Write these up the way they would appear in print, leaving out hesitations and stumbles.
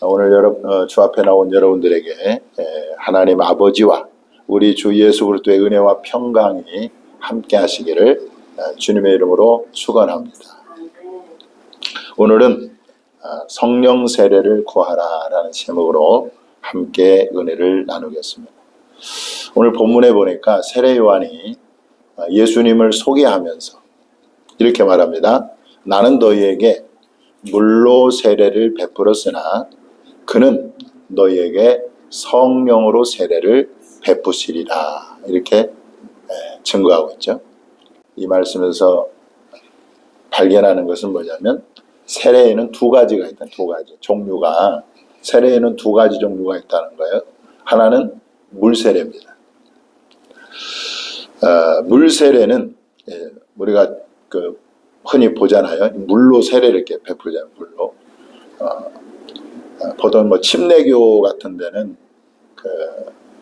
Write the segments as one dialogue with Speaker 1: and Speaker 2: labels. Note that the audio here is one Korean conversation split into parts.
Speaker 1: 오늘 주 앞에 나온 여러분들에게 하나님 아버지와 우리 주 예수 그리스도의 은혜와 평강이 함께 하시기를 주님의 이름으로 축원합니다. 오늘은 성령 세례를 구하라 라는 제목으로 함께 은혜를 나누겠습니다. 오늘 본문에 보니까 세례 요한이 예수님을 소개하면서 이렇게 말합니다. 나는 너희에게 물로 세례를 베풀었으나 그는 너희에게 성령으로 세례를 베푸시리라. 이렇게 증거하고 있죠. 이 말씀에서 발견하는 것은 뭐냐면 세례에는 두 가지가 있다. 두 가지 종류가, 세례에는 두 가지 종류가 있다는 거예요. 하나는 물세례입니다. 물세례는 우리가 흔히 보잖아요. 물로 세례를 이렇게 베풀잖아요. 물로. 보통 침례교 같은 데는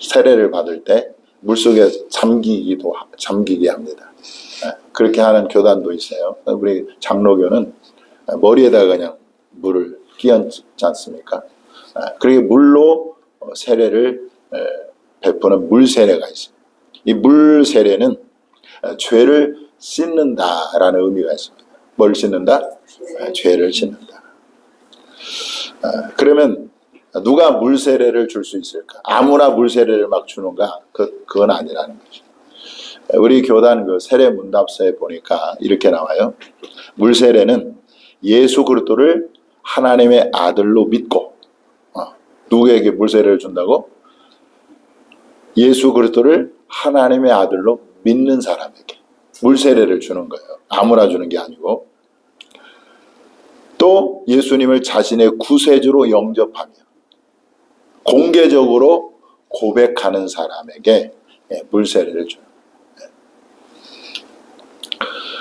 Speaker 1: 세례를 받을 때 물속에 잠기게 합니다. 그렇게 하는 교단도 있어요. 우리 장로교는 머리에다가 그냥 물을 끼얹지 않습니까? 그렇게 물로 세례를 베푸는 물세례가 있습니다. 이 물세례는 죄를 씻는다라는 의미가 있습니다. 뭘 씻는다? 죄를 씻는다. 그러면 누가 물세례를 줄 수 있을까? 아무나 물세례를 막 주는가? 그건 아니라는 거죠. 우리 교단 세례 문답서에 보니까 이렇게 나와요. 물세례는 예수 그리스도를 하나님의 아들로 믿고, 누구에게 물세례를 준다고? 예수 그리스도를 하나님의 아들로 믿는 사람에게 물세례를 주는 거예요. 아무나 주는 게 아니고. 또 예수님을 자신의 구세주로 영접하며 공개적으로 고백하는 사람에게 물세례를 줘요.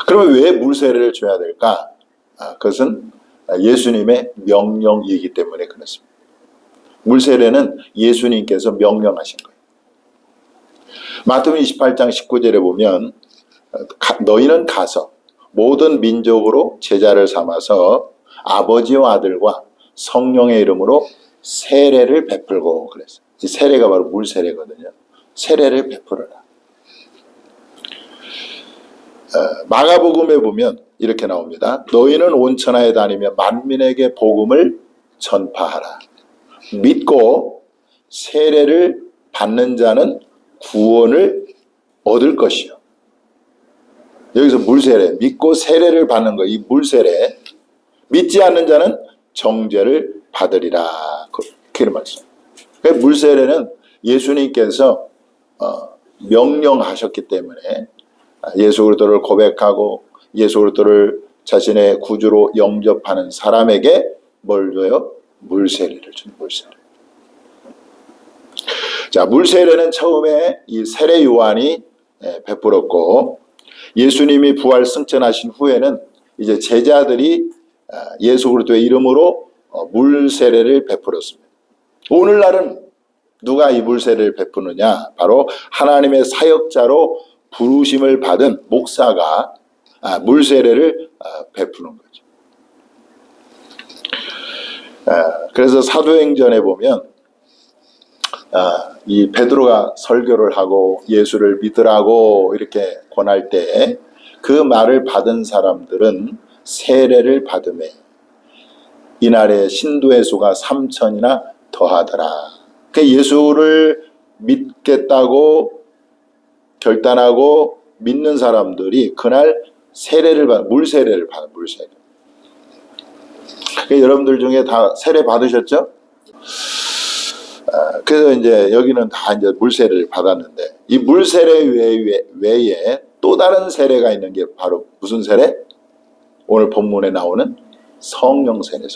Speaker 1: 그러면 왜 물세례를 줘야 될까? 그것은 예수님의 명령이기 때문에 그렇습니다. 물세례는 예수님께서 명령하신 거예요. 마태복음 28장 19절에 보면 너희는 가서 모든 민족으로 제자를 삼아서 아버지와 아들과 성령의 이름으로 세례를 베풀고 그랬어요. 이 세례가 바로 물세례거든요. 세례를 베풀어라. 마가복음에 보면 이렇게 나옵니다. 너희는 온 천하에 다니며 만민에게 복음을 전파하라. 믿고 세례를 받는 자는 구원을 얻을 것이요. 여기서 물세례, 믿고 세례를 받는 거, 이 물세례. 믿지 않는 자는 정죄를 받으리라. 그런 말씀. 물세례는 예수님께서 명령하셨기 때문에 예수 그리스도를 고백하고 예수 그리스도를 자신의 구주로 영접하는 사람에게 뭘 줘요? 물세례를 준 물세례. 자, 물세례는 처음에 이 세례 요한이 베풀었고, 예수님이 부활 승천하신 후에는 이제 제자들이 예수 그리스도의 이름으로 물세례를 베풀었습니다. 오늘날은 누가 이 물세례를 베푸느냐? 바로 하나님의 사역자로 부르심을 받은 목사가 물세례를 베푸는 거죠. 그래서 사도행전에 보면 이 베드로가 설교를 하고 예수를 믿으라고 이렇게 권할 때 그 말을 받은 사람들은 세례를 받음에 이날에 신도의 수가 3,000이나 더하더라. 예수를 믿겠다고 결단하고 믿는 사람들이 그날 세례를 물세례를 받아. 물세례. 여러분들 중에 다 세례 받으셨죠? 그래서 이제 여기는 다 이제 물세례를 받았는데, 이 물세례 외에 또 다른 세례가 있는 게 바로 무슨 세례? 오늘 본문에 나오는 성령 세례,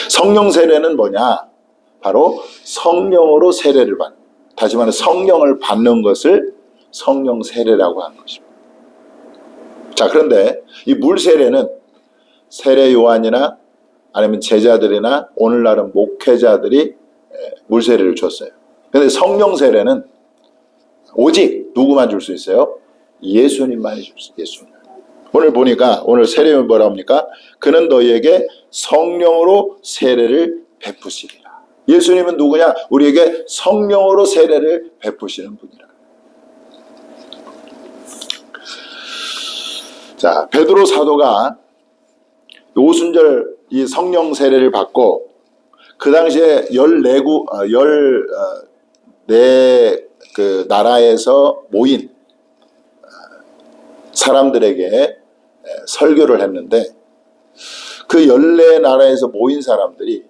Speaker 1: 성령 세례는 뭐냐? 바로 성령으로 세례를 받는, 다시 말해 성령을 받는 것을 성령 세례라고 하는 것입니다. 자, 그런데 이 물세례는 세례 요한이나 아니면 제자들이나 오늘날은 목회자들이 물세례를 줬어요. 그런데 성령 세례는 오직 누구만 줄 수 있어요? 예수님만이 줄 수 있어요. 예수님. 오늘 보니까 오늘 세례는 뭐라 합니까? 그는 너희에게 성령으로 세례를 베푸시리라. 예수님은 누구냐? 우리에게 성령으로 세례를 베푸시는 분이라. 자, 베드로 사도가 오순절 이 성령 세례를 받고 그 당시에 14 그 나라에서 모인 사람들에게 설교를 했는데 그 14나라에서 모인 사람들이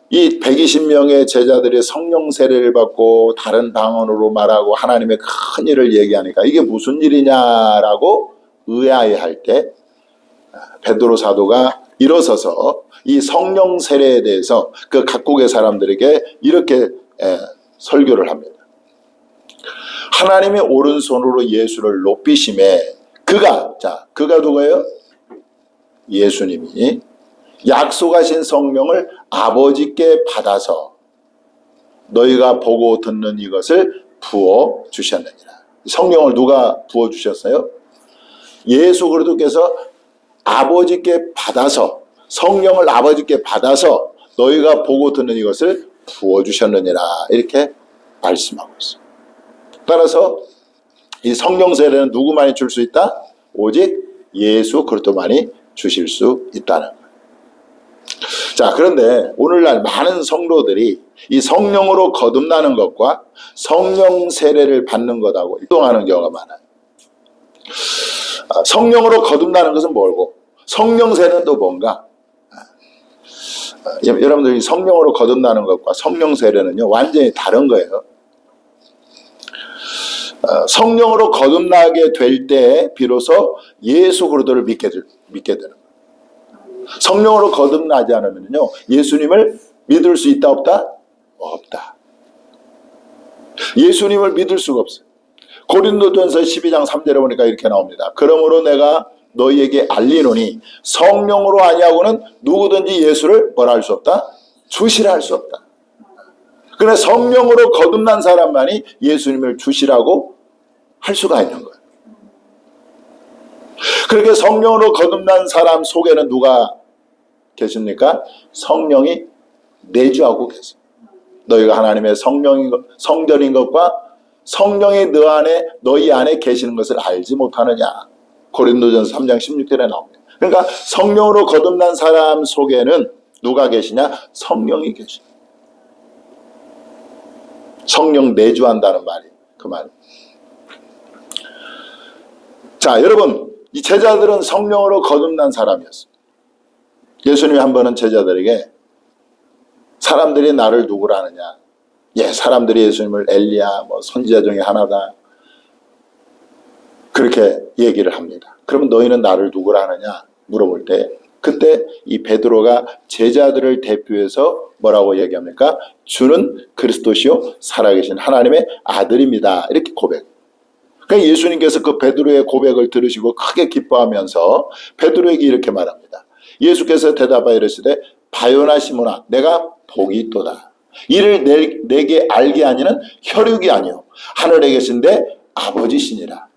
Speaker 1: 이 120명의 제자들이 성령 세례를 받고 다른 방언으로 말하고 하나님의 큰 일을 얘기하니까 이게 무슨 일이냐라고 의아해할 때 베드로 사도가 일어서서 이 성령 세례에 대해서 그 각국의 사람들에게 이렇게 설교를 합니다. 하나님의 오른손으로 예수를 높이심에 그가 누구예요? 예수님이 약속하신 성령을 아버지께 받아서 너희가 보고 듣는 이것을 부어주셨느니라. 성령을 누가 부어주셨어요? 예수 그리스도께서 아버지께 받아서, 성령을 아버지께 받아서 너희가 보고 듣는 이것을 부어주셨느니라, 이렇게 말씀하고 있어요. 따라서 이 성령 세례는 누구만이 줄 수 있다? 오직 예수 그리스도만이 주실 수 있다는 거예요. 자, 그런데 오늘날 많은 성도들이 이 성령으로 거듭나는 것과 성령 세례를 받는 것하고 이동하는 경우가 많아요. 성령으로 거듭나는 것은 뭐고 성령 세례는 또 뭔가? 여러분들이 성령으로 거듭나는 것과 성령 세례는요 완전히 다른 거예요. 성령으로 거듭나게 될 때 비로소 예수 그리스도를 믿게 되는 거예요. 성령으로 거듭나지 않으면요 예수님을 믿을 수 있다 없다? 없다. 예수님을 믿을 수가 없어요. 고린도전서 12장 3절에 보니까 이렇게 나옵니다. 그러므로 내가 너희에게 알리노니 성령으로 아니하고는 누구든지 예수를 뭐라 할 수 없다? 주시라 할 수 없다. 그러나 성령으로 거듭난 사람만이 예수님을 주시라고 할 수가 있는 거예요. 그렇게 성령으로 거듭난 사람 속에는 누가 계십니까? 성령이 내주하고 계세요. 너희가 하나님의 성전인 것과 성령이 너희 안에 계시는 것을 알지 못하느냐. 고린도전서 3장 16절에 나옵니다. 그러니까 성령으로 거듭난 사람 속에는 누가 계시냐? 성령이 계시다. 성령 내주한다는 말이 그 말이에요. 자, 여러분, 이 제자들은 성령으로 거듭난 사람이었어요. 예수님이 한 번은 제자들에게 사람들이 나를 누구라 하느냐? 사람들이 예수님을 엘리야, 선지자 중에 하나다, 그렇게 얘기를 합니다. 그러면 너희는 나를 누구라 하느냐? 물어볼 때 그때 이 베드로가 제자들을 대표해서 뭐라고 얘기합니까? 주는 그리스도시요 살아계신 하나님의 아들입니다. 이렇게 고백. 그러니까 예수님께서 그 베드로의 고백을 들으시고 크게 기뻐하면서 베드로에게 이렇게 말합니다. 예수께서 대답하여 이르시되 바요나 시몬아 내가 복이 있도다. 이를 내게 알게 하니는 혈육이 아니요 하늘에 계신데 아버지시니라.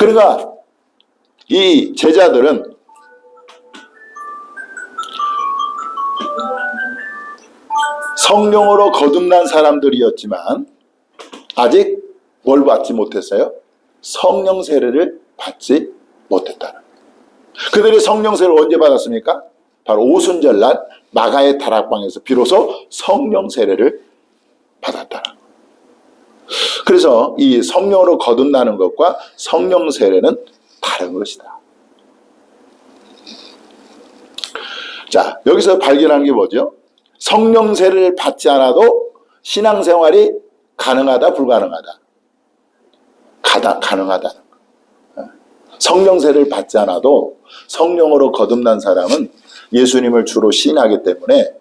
Speaker 1: 그러니까 이 제자들은 성령으로 거듭난 사람들이었지만 아직 뭘 받지 못했어요? 성령 세례를 받지 못했다는 거예요. 그들이 성령 세례를 언제 받았습니까? 바로 오순절날 마가의 다락방에서 비로소 성령 세례를 받았다는 거예요. 그래서 이 성령으로 거듭나는 것과 성령 세례는 다른 것이다. 자, 여기서 발견하는 게 뭐죠? 성령 세례를 받지 않아도 신앙생활이 가능하다, 불가능하다? 가능하다는 거예요. 성령 세례를 받지 않아도 성령으로 거듭난 사람은 예수님을 주로 시인하기 때문에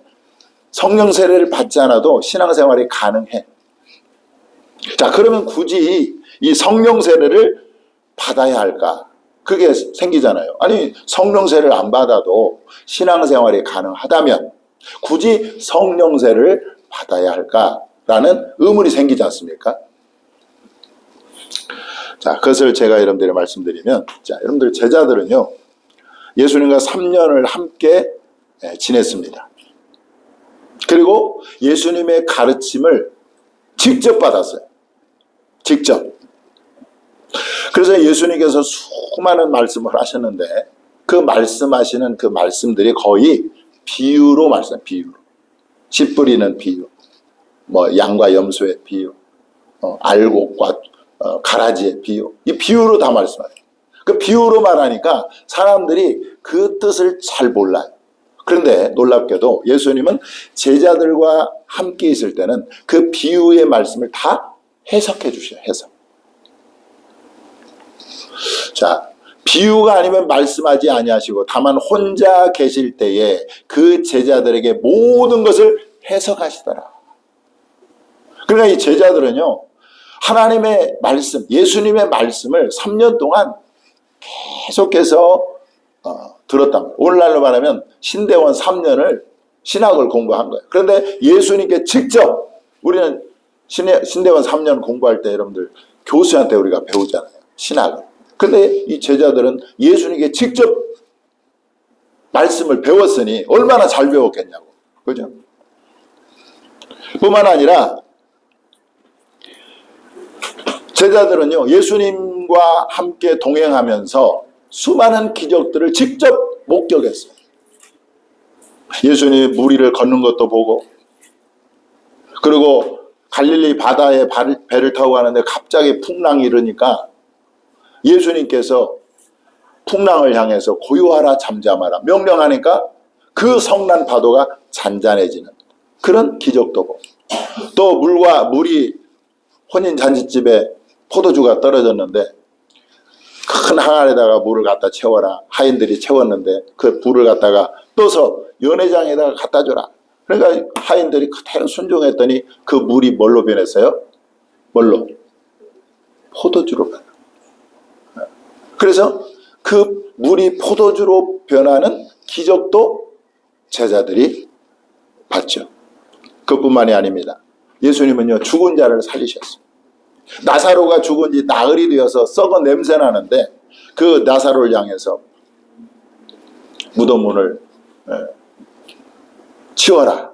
Speaker 1: 성령 세례를 받지 않아도 신앙생활이 가능해. 자, 그러면 굳이 이 성령 세례를 받아야 할까? 그게 생기잖아요. 아니, 성령 세례를 안 받아도 신앙생활이 가능하다면 굳이 성령 세례를 받아야 할까라는 의문이 생기지 않습니까? 자, 그것을 제가 여러분들이 말씀드리면, 자, 여러분들 제자들은요, 예수님과 3년을 함께 지냈습니다. 그리고 예수님의 가르침을 직접 받았어요. 직접. 그래서 예수님께서 수많은 말씀을 하셨는데 그 말씀하시는 그 말씀들이 거의 비유로 말씀해요. 비유로. 씨 뿌리는 비유, 뭐 양과 염소의 비유, 알곡과 가라지의 비유. 이 비유로 다 말씀해요. 그 비유로 말하니까 사람들이 그 뜻을 잘 몰라요. 그런데 놀랍게도 예수님은 제자들과 함께 있을 때는 그 비유의 말씀을 다 해석해 주셔요. 해석. 자, 비유가 아니면 말씀하지 아니하시고 다만 혼자 계실 때에 그 제자들에게 모든 것을 해석하시더라. 그러니까 이 제자들은요, 하나님의 말씀, 예수님의 말씀을 3년 동안 계속해서 들었단 말이에요. 오늘날로 말하면 신대원 3년을 신학을 공부한 거예요. 그런데 예수님께 직접 우리는 신대원 3년 공부할 때 여러분들 교수한테 우리가 배우잖아요. 신학을. 근데 이 제자들은 예수님께 직접 말씀을 배웠으니 얼마나 잘 배웠겠냐고. 그죠? 뿐만 아니라 제자들은요, 예수님과 함께 동행하면서 수많은 기적들을 직접 목격했어요. 예수님이 물 위를 걷는 것도 보고, 그리고 갈릴리 바다에 배를 타고 가는데 갑자기 풍랑이 일으니까 예수님께서 풍랑을 향해서 고요하라 잠잠하라 명령하니까 그 성난 파도가 잔잔해지는 그런 기적도 보고, 또 물이 혼인잔치집에 포도주가 떨어졌는데 큰 항아리에다가 물을 갖다 채워라. 하인들이 채웠는데 그 불을 갖다가 떠서 연회장에다가 갖다 줘라. 그러니까 하인들이 그대로 순종했더니 그 물이 뭘로 변했어요? 뭘로? 포도주로 변해요. 그래서 그 물이 포도주로 변하는 기적도 제자들이 봤죠. 그뿐만이 아닙니다. 예수님은요, 죽은 자를 살리셨어요. 나사로가 죽은 지 나흘이 되어서 썩어 냄새 나는데 그 나사로를 향해서 무덤 문을 치워라.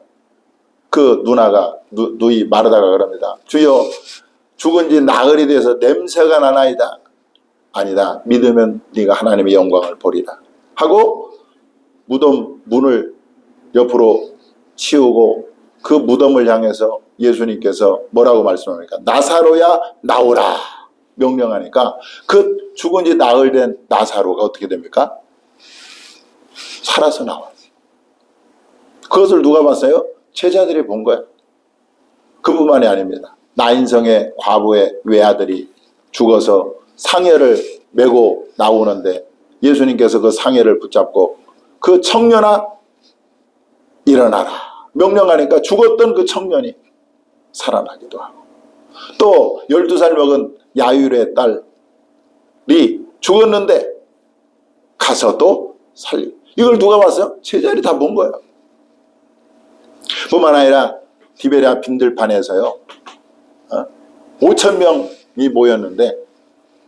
Speaker 1: 그 누나가 누이 마르다가 그럽니다. 주여, 죽은 지 나흘이 돼서 냄새가 나나이다. 아니다. 믿으면 네가 하나님의 영광을 보리라. 하고 무덤 문을 옆으로 치우고 그 무덤을 향해서 예수님께서 뭐라고 말씀합니까? 나사로야 나오라 명령하니까 그 죽은 지 나흘 된 나사로가 어떻게 됩니까? 살아서 나와요. 그것을 누가 봤어요? 제자들이 본 거예요. 그뿐만이 아닙니다. 나인성의 과부의 외아들이 죽어서 상해를 메고 나오는데 예수님께서 그 상해를 붙잡고 그 청년아 일어나라 명령하니까 죽었던 그 청년이 살아나기도 하고, 또 12살 먹은 야율의 딸이 죽었는데 가서 또 살리고, 이걸 누가 봤어요? 제자들이 다 본 거예요. 뿐만 아니라 디베랴 빈들판에서요 5,000명이 모였는데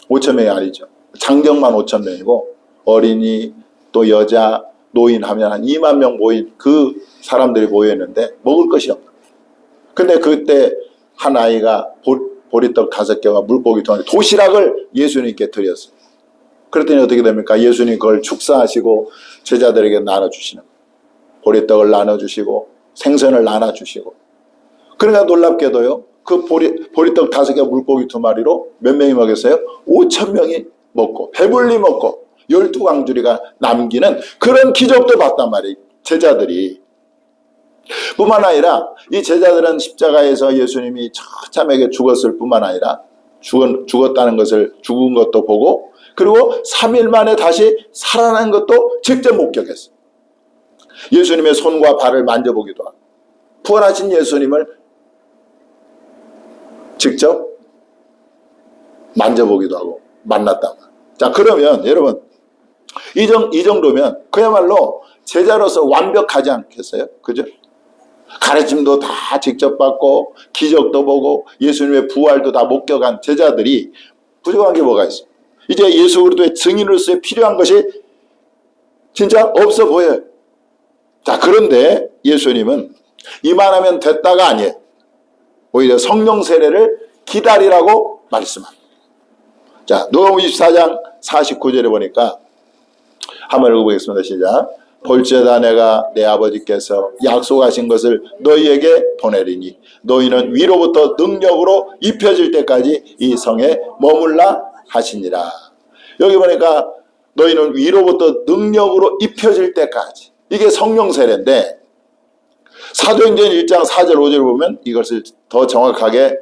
Speaker 1: 5,000명이 아니죠. 장정만 5,000명이고 어린이 또 여자 노인 하면 한 2만 명 모인 그 사람들이 모였는데 먹을 것이 없다. 근데 그때 한 아이가 보리떡 5개와 물고기 2마리 도시락을 예수님께 드렸어요. 그랬더니 어떻게 됩니까? 예수님 그걸 축사하시고 제자들에게 나눠주시는 거예요. 보리떡을 나눠주시고 생선을 나눠주시고. 그러니까 놀랍게도요, 그 보리떡 5개 물고기 2마리로 몇 명이 먹였어요? 5,000명이 먹고 배불리 먹고 12광주리가 남기는 그런 기적도 봤단 말이에요. 제자들이. 뿐만 아니라 이 제자들은 십자가에서 예수님이 처참하게 죽었을 뿐만 아니라 죽었다는 것을 죽은 것도 보고, 그리고 3일 만에 다시 살아난 것도 직접 목격했어요. 예수님의 손과 발을 만져보기도 하고 부활하신 예수님을 직접 만져보기도 하고 만났다. 자, 그러면 여러분 이 정도면 그야말로 제자로서 완벽하지 않겠어요? 그죠? 가르침도 다 직접 받고 기적도 보고 예수님의 부활도 다 목격한 제자들이 부족한 게 뭐가 있어? 이제 예수 그리스도의 증인으로서 필요한 것이 진짜 없어 보여요. 자, 그런데 예수님은 이만하면 됐다가 아니에요. 오히려 성령 세례를 기다리라고 말씀합니다. 자, 누가복음 24장 49절에 보니까 한번 읽어보겠습니다. 시작. 볼지어다 내가 내 아버지께서 약속하신 것을 너희에게 보내리니 너희는 위로부터 능력으로 입혀질 때까지 이 성에 머물라 하시니라. 여기 보니까 너희는 위로부터 능력으로 입혀질 때까지, 이게 성령 세례인데 사도행전 1장 4절 5절을 보면 이것을 더 정확하게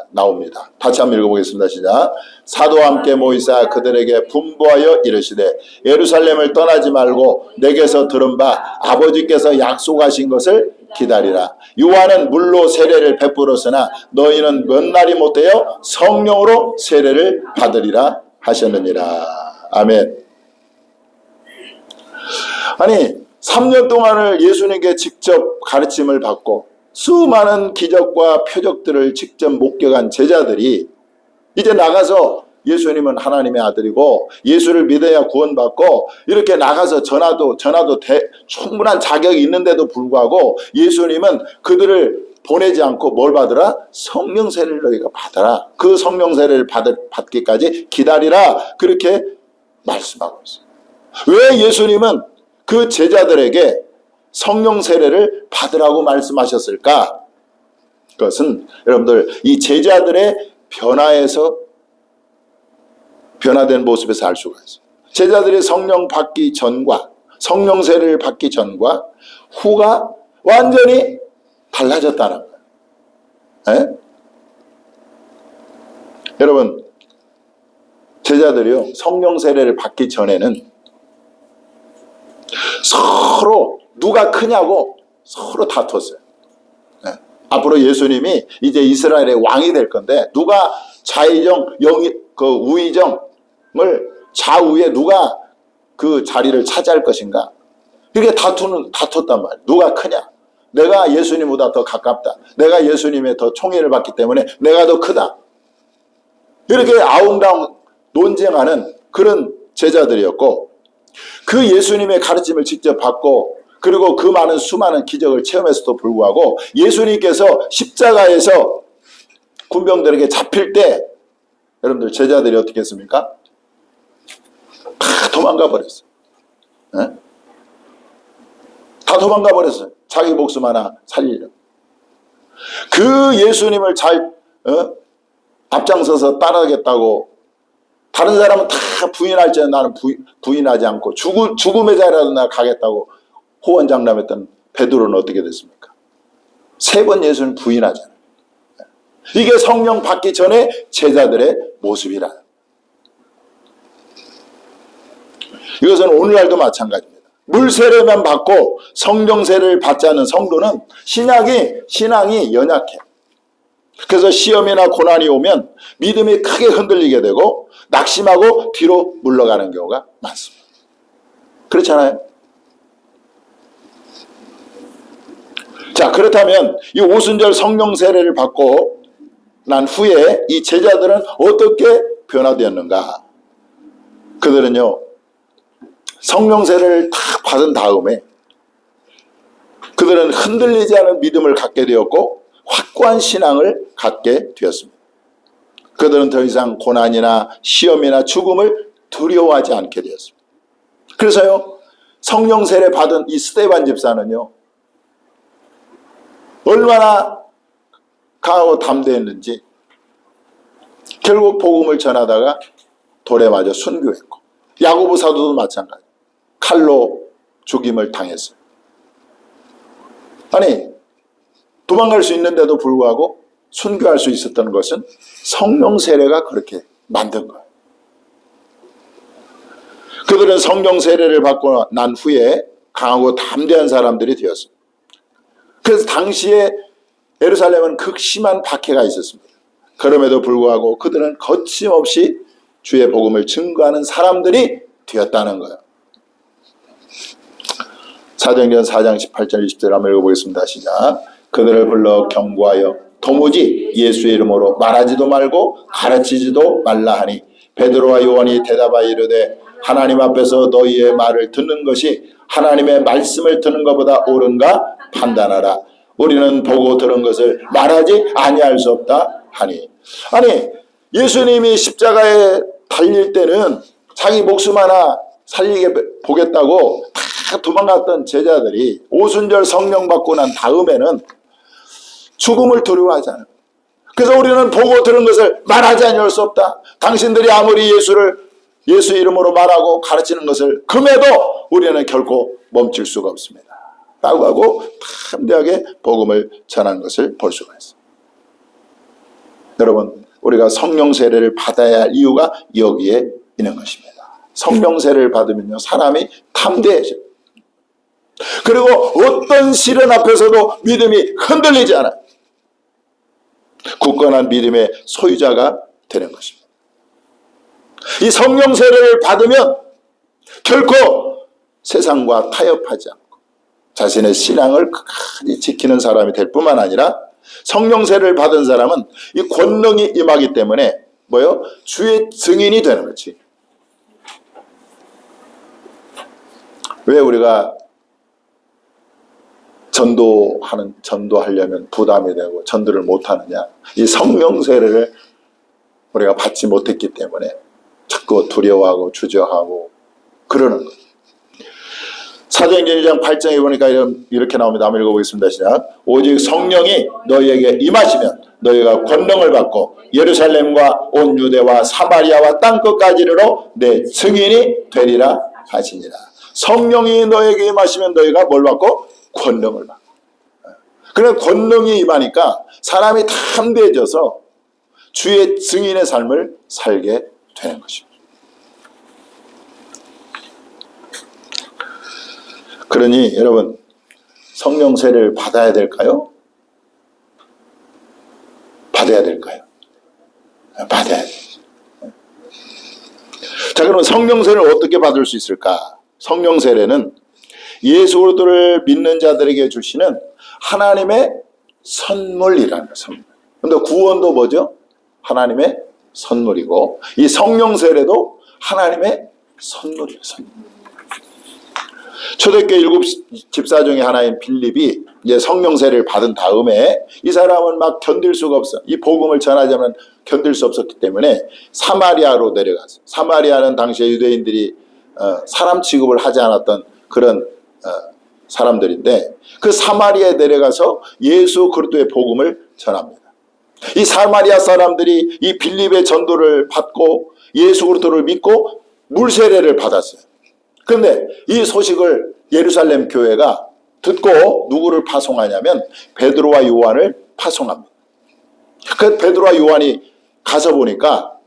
Speaker 1: 나옵니다. 다시 한번 읽어보겠습니다. 시작. 사도와 함께 모이사 그들에게 분부하여 이르시되 예루살렘을 떠나지 말고 내게서 들은 바 아버지께서 약속하신 것을 기다리라. 요한은 물로 세례를 베풀었으나 너희는 몇 날이 못되어 성령으로 세례를 받으리라 하셨느니라. 아멘. 아니 3년 동안을 예수님께 직접 가르침을 받고 수많은 기적과 표적들을 직접 목격한 제자들이 이제 나가서 예수님은 하나님의 아들이고 예수를 믿어야 구원받고 이렇게 나가서 전하도 충분한 자격이 있는데도 불구하고 예수님은 그들을 보내지 않고 뭘 받으라? 성령 세례를 너희가 받아라. 그 성령 세례를 받기까지 기다리라. 그렇게 말씀하고 있어요. 왜 예수님은 그 제자들에게 성령 세례를 받으라고 말씀하셨을까? 그것은 여러분들 이 제자들의 변화에서 변화된 모습에서 알 수가 있어요. 제자들이 성령 받기 전과 성령 세례를 받기 전과 후가 완전히 달라졌다는 거예요. 에? 여러분 제자들이요 성령 세례를 받기 전에는 서로 누가 크냐고 서로 다퉜어요. 네. 앞으로 예수님이 이제 이스라엘의 왕이 될 건데 누가 좌의정, 우의정을 좌우에 누가 그 자리를 차지할 것인가? 이렇게 다퉜단 말이에요. 누가 크냐? 내가 예수님보다 더 가깝다. 내가 예수님의 더 총애를 받기 때문에 내가 더 크다. 이렇게 아웅다웅 논쟁하는 그런 제자들이었고 그 예수님의 가르침을 직접 받고 그리고 그 수많은 기적을 체험했어도 불구하고 예수님께서 십자가에서 군병들에게 잡힐 때 여러분들 제자들이 어떻게 했습니까? 다 도망가 버렸어요. 네? 다 도망가 버렸어요. 자기 목숨 하나 살리려고. 그 예수님을 잘 앞장서서 따라가겠다고 다른 사람은 다 부인할지 나는 부인하지 않고 죽음의 자리라도 나 가겠다고 호언장담했던 베드로는 어떻게 됐습니까? 3번 예수는 부인하잖아요. 이게 성령 받기 전에 제자들의 모습이라. 이것은 오늘날도 마찬가지입니다. 물세례만 받고 성령 세례를 받지 않은 성도는 신앙이 연약해요. 그래서 시험이나 고난이 오면 믿음이 크게 흔들리게 되고 낙심하고 뒤로 물러가는 경우가 많습니다. 그렇잖아요. 자, 그렇다면 이 오순절 성령 세례를 받고 난 후에 이 제자들은 어떻게 변화되었는가? 그들은요 성령 세례를 다 받은 다음에 그들은 흔들리지 않은 믿음을 갖게 되었고 확고한 신앙을 갖게 되었습니다. 그들은 더 이상 고난이나 시험이나 죽음을 두려워하지 않게 되었습니다. 그래서요 성령 세례 받은 이 스데반 집사는요 얼마나 강하고 담대했는지 결국 복음을 전하다가 돌에 맞아 순교했고 야고보 사도도 마찬가지 칼로 죽임을 당했어요. 아니 도망갈 수 있는데도 불구하고 순교할 수 있었던 것은 성령 세례가 그렇게 만든 거예요. 그들은 성령 세례를 받고 난 후에 강하고 담대한 사람들이 되었습니다. 그래서 당시에 예루살렘은 극심한 박해가 있었습니다. 그럼에도 불구하고 그들은 거침없이 주의 복음을 증거하는 사람들이 되었다는 거예요. 사도행전 4장 18절 20절 한번 읽어보겠습니다. 시작. 그들을 불러 경고하여 도무지 예수의 이름으로 말하지도 말고 가르치지도 말라 하니 베드로와 요한이 대답하여 이르되 하나님 앞에서 너희의 말을 듣는 것이 하나님의 말씀을 듣는 것보다 옳은가 판단하라. 우리는 보고 들은 것을 말하지 아니할 수 없다 하니. 아니, 예수님이 십자가에 달릴 때는 자기 목숨 하나 살리게 보겠다고 다 도망갔던 제자들이 오순절 성령 받고 난 다음에는 죽음을 두려워하잖아요. 그래서 우리는 보고 들은 것을 말하지 아니할 수 없다. 당신들이 아무리 예수 이름으로 말하고 가르치는 것을 금해도 우리는 결코 멈출 수가 없습니다 라고 하고 담대하게 복음을 전하는 것을 볼 수가 있습니다. 여러분, 우리가 성령 세례를 받아야 할 이유가 여기에 있는 것입니다. 성령 세례를 받으면요, 사람이 담대해져요. 그리고 어떤 시련 앞에서도 믿음이 흔들리지 않아요. 굳건한 믿음의 소유자가 되는 것입니다. 이 성령 세례를 받으면 결코 세상과 타협하지 않고 자신의 신앙을 끝까지 지키는 사람이 될 뿐만 아니라 성령 세례를 받은 사람은 이 권능이 임하기 때문에 뭐요? 주의 증인이 되는 거지. 왜 우리가 전도하려면 부담이 되고 전도를 못하느냐? 이 성령 세례를 우리가 받지 못했기 때문에 자꾸 두려워하고 주저하고 그러는 거예요. 사도행전 1장 8장에 보니까 이렇게 나옵니다. 한번 읽어보겠습니다. 시작. 오직 성령이 너희에게 임하시면 너희가 권능을 받고 예루살렘과 온 유대와 사마리아와 땅끝까지 이르러 내 증인이 되리라 하시니라. 성령이 너희에게 임하시면 너희가 뭘 받고? 권능을 받고. 그래, 권능이 임하니까 사람이 담대해져서 주의 증인의 삶을 살게 되는 것입니다. 그러니 여러분, 성령 세례를 받아야 될까요? 받아야 될까요? 받아야 돼요. 자, 그럼 성령 세례를 어떻게 받을 수 있을까? 성령 세례는 예수 그리스도를 믿는 자들에게 주시는 하나님의 선물이라는 것입니다. 그런데 구원도 뭐죠? 하나님의 선물이고 이 성령 세례도 하나님의 선물이에요. 선물. 초대교회 7 집사 중에 하나인 빌립이 이제 성령 세례를 받은 다음에 이 사람은 막 견딜 수가 없어. 이 복음을 전하자면 견딜 수 없었기 때문에 사마리아로 내려갔어요. 사마리아는 당시에 유대인들이 사람 취급을 하지 않았던 그런 사람들인데 그 사마리아에 내려가서 예수 그리스도의 복음을 전합니다. 이 사마리아 사람들이 이 빌립의 전도를 받고 예수 그리스도를 믿고 물세례를 받았어요. 그런데 이 소식을 예루살렘 교회가 듣고 누구를 파송하냐면 베드로와 요한을 파송합니다. 그 베드로와 요한이 가서 보니까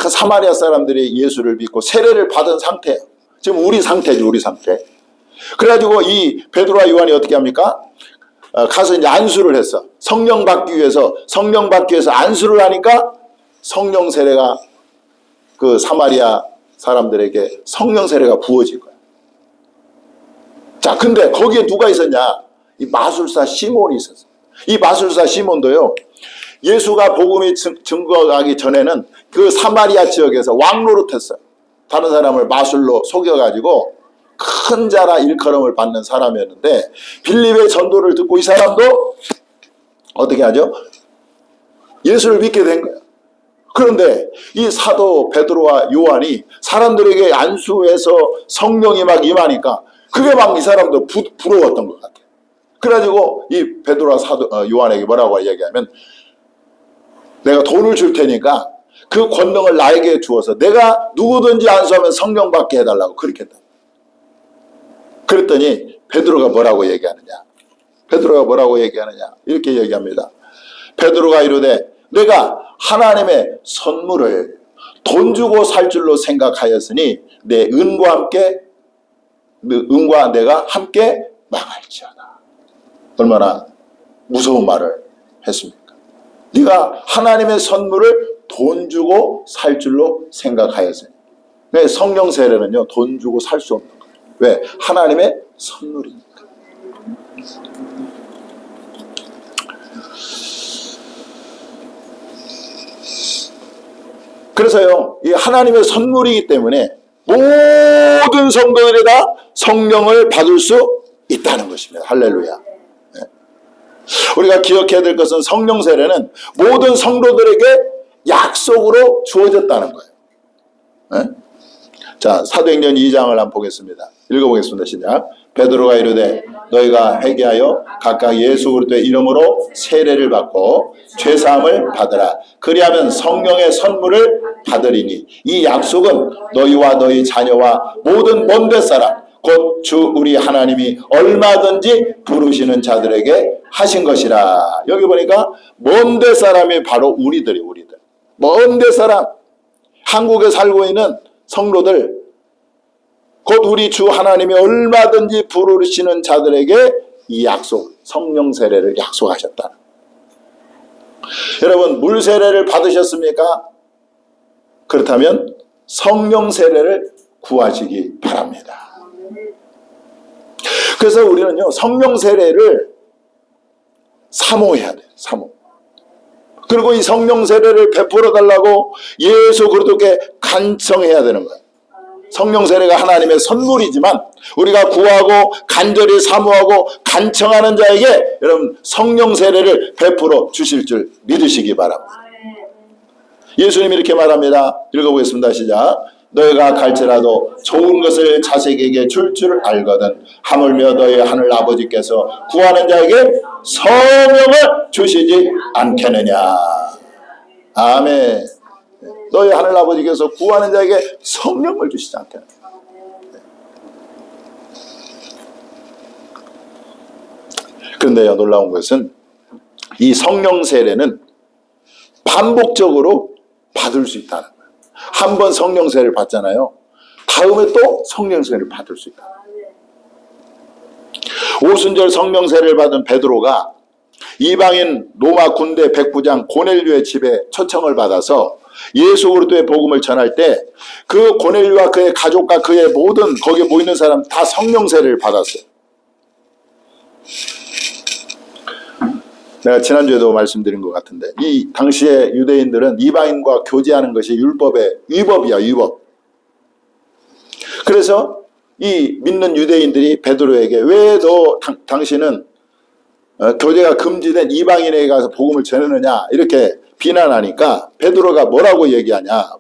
Speaker 1: 다 사마리아 사람들이 예수를 믿고 세례를 받은 상태예요. 지금 우리 상태죠, 우리 상태. 그래가지고 이 베드로와 요한이 어떻게 합니까? 가서 이제 안수를 했어. 성령 받기 위해서 안수를 하니까 성령 세례가 그 사마리아 사람들에게 성령 세례가 부어진 거야. 자, 근데 거기에 누가 있었냐? 이 마술사 시몬이 있었어. 이 마술사 시몬도요, 예수가 복음이 증거하기 전에는 그 사마리아 지역에서 왕노릇했어요. 다른 사람을 마술로 속여가지고 큰 자라 일컬음을 받는 사람이었는데 빌립의 전도를 듣고 이 사람도 어떻게 하죠? 예수를 믿게 된 거예요. 그런데 이 사도 베드로와 요한이 사람들에게 안수해서 성령이 막 임하니까 그게 막 이 사람도 부러웠던 것 같아요. 그래가지고 이 베드로와 사도 요한에게 뭐라고 이야기하면 내가 돈을 줄 테니까 그 권능을 나에게 주어서 내가 누구든지 안수하면 성령 받게 해달라고 그렇게 했다. 그랬더니 베드로가 뭐라고 얘기하느냐? 이렇게 얘기합니다. 베드로가 이르되 내가 하나님의 선물을 돈 주고 살 줄로 생각하였으니 내 은과 내가 함께 망할지어다. 얼마나 무서운 말을 했습니까? 네가 하나님의 선물을 돈 주고 살 줄로 생각하였으니. 성령 세례는요, 돈 주고 살 수 없는 거예요. 왜? 하나님의 선물이니까. 그래서요, 이 하나님의 선물이기 때문에 모든 성도들이 다 성령을 받을 수 있다는 것입니다. 할렐루야. 네. 우리가 기억해야 될 것은 성령 세례는 모든 성도들에게 약속으로 주어졌다는 거예요. 네? 자, 사도행전 2장을 한번 보겠습니다. 읽어보겠습니다. 시작. 베드로가 이르되 너희가 회개하여 각각 예수 그리스도의 이름으로 세례를 받고 죄사함을 받으라. 그리하면 성령의 선물을 받으리니 이 약속은 너희와 너희 자녀와 모든 먼데 사람 곧 주 우리 하나님이 얼마든지 부르시는 자들에게 하신 것이라. 여기 보니까 먼데 사람이 바로 우리들. 먼데 사람, 한국에 살고 있는 성도들, 곧 우리 주 하나님이 얼마든지 부르시는 자들에게 이 약속, 성령 세례를 약속하셨다. 여러분, 물 세례를 받으셨습니까? 그렇다면 성령 세례를 구하시기 바랍니다. 그래서 우리는요, 성령 세례를 사모해야 돼요. 사모. 그리고 이 성령 세례를 베풀어 달라고 예수 그리스도께 간청해야 되는 거예요. 성령 세례가 하나님의 선물이지만 우리가 구하고 간절히 사모하고 간청하는 자에게 여러분 성령 세례를 베풀어 주실 줄 믿으시기 바랍니다. 예수님이 이렇게 말합니다. 읽어보겠습니다. 시작. 너희가 갈지라도 좋은 것을 자식에게 줄 알거든 하물며 너희 하늘 아버지께서 구하는 자에게 성령을 주시지 않겠느냐. 아멘. 너희 하늘 아버지께서 구하는 자에게 성령을 주시지 않겠느냐. 그런데요, 놀라운 것은 이 성령 세례는 반복적으로 받을 수 있다는 거예요. 한 번 성령 세례를 받잖아요. 다음에 또 성령 세례를 받을 수 있다. 오순절 성령 세례를 받은 베드로가 이방인 로마 군대 백부장 고넬료의 집에 초청을 받아서 예수 그리스도의 복음을 전할 때 그 고넬료와 그의 가족과 그의 모든 거기에 모이는 사람 다 성령 세례를 받았어요. 내가 지난주에도 말씀드린 것 같은데 이 당시에 유대인들은 이방인과 교제하는 것이 율법의 위법이야. 위법. 그래서 이 믿는 유대인들이 베드로에게 왜 너 당신은 교제가 금지된 이방인에게 가서 복음을 전하느냐 이렇게 비난하니까 베드로가 뭐라고 얘기하냐.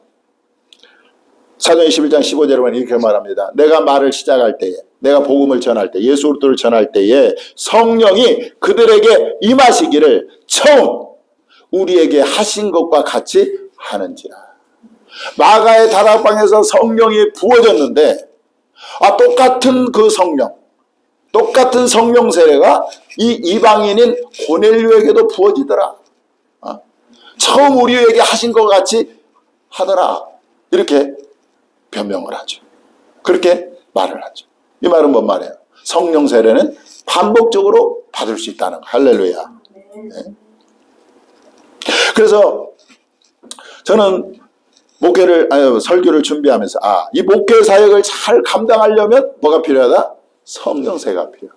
Speaker 1: 사도행 11장 15절에 보면 이렇게 말합니다. 내가 말을 시작할 때에 내가 복음을 전할 때 예수 그리스도를 전할 때에 성령이 그들에게 임하시기를 처음 우리에게 하신 것과 같이 하는지라. 마가의 다락방에서 성령이 부어졌는데 똑같은 그 성령, 똑같은 성령 세례가 이 이방인인 고넬료에게도 부어지더라. 처음 우리에게 하신 것 같이 하더라. 이렇게 변명을 하죠. 그렇게 말을 하죠. 이 말은 뭔 말이에요? 성령 세례는 반복적으로 받을 수 있다는 거. 할렐루야. 네. 그래서 저는 설교를 준비하면서 이 목회 사역을 잘 감당하려면 뭐가 필요하다? 성령 세례가 필요해요.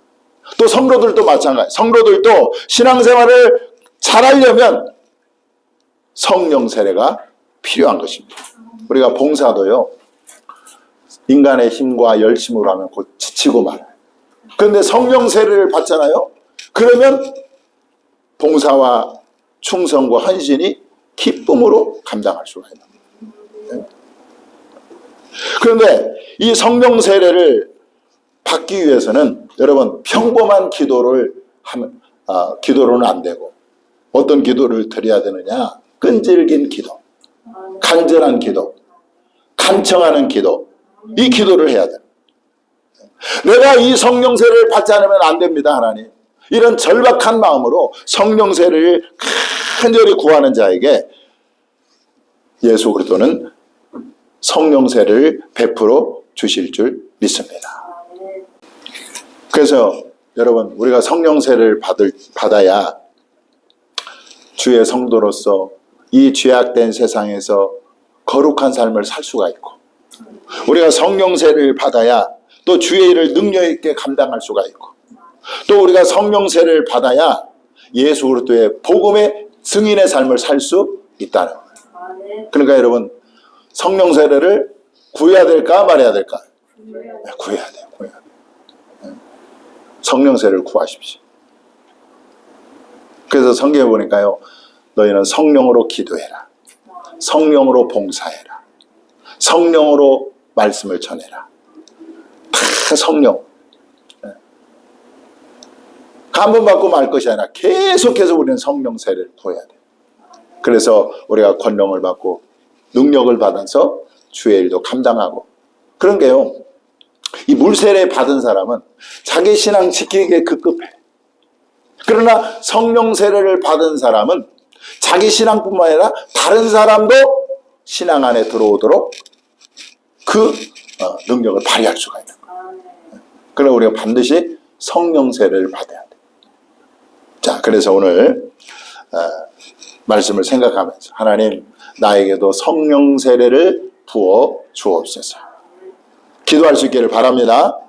Speaker 1: 또 성도들도 마찬가지. 성도들도 신앙생활을 잘하려면 성령 세례가 필요한 것입니다. 우리가 봉사도요. 인간의 힘과 열심으로 하면 곧 지치고 말아요. 그런데 성령 세례를 받잖아요. 그러면 봉사와 충성과 헌신이 기쁨으로 감당할 수가 있는 거예요. 그런데 이 성령 세례를 받기 위해서는 여러분 평범한 기도를 하면 기도로는 안 되고 어떤 기도를 드려야 되느냐? 끈질긴 기도, 간절한 기도, 간청하는 기도, 이 기도를 해야 돼요. 내가 이 성령 세례를 받지 않으면 안 됩니다. 하나님. 이런 절박한 마음으로 성령 세례를 간절히 구하는 자에게 예수 그리스도는 성령 세례를 베풀어 주실 줄 믿습니다. 그래서 여러분 우리가 성령 세례를 받아야 주의 성도로서 이 죄악된 세상에서 거룩한 삶을 살 수가 있고 우리가 성령 세례를 받아야 또 주의 일을 능력 있게 감당할 수가 있고 또 우리가 성령 세례를 받아야 예수 그리스도의 복음의 증인의 삶을 살 수 있다는 거예요. 그러니까 여러분 성령 세례를 구해야 될까 말해야 될까? 구해야 돼요. 구해야 돼요. 성령 세례를 구하십시오. 그래서 성경에 보니까요, 너희는 성령으로 기도해라, 성령으로 봉사해라, 성령으로 말씀을 전해라. 다 성령. 한 번 받고 말 것이 아니라 계속해서 우리는 성령 세례를 구해야 돼요. 그래서 우리가 권능을 받고 능력을 받아서 주의 일도 감당하고. 그런 게요, 이 물세례 받은 사람은 자기 신앙 지키기에 급급해. 그러나 성령 세례를 받은 사람은 자기 신앙뿐만 아니라 다른 사람도 신앙 안에 들어오도록 그 능력을 발휘할 수가 있는 거예요. 그래서 우리가 반드시 성령 세례를 받아야 돼요. 자, 그래서 오늘 말씀을 생각하면서 하나님, 나에게도 성령 세례를 부어 주옵소서. 기도할 수 있기를 바랍니다.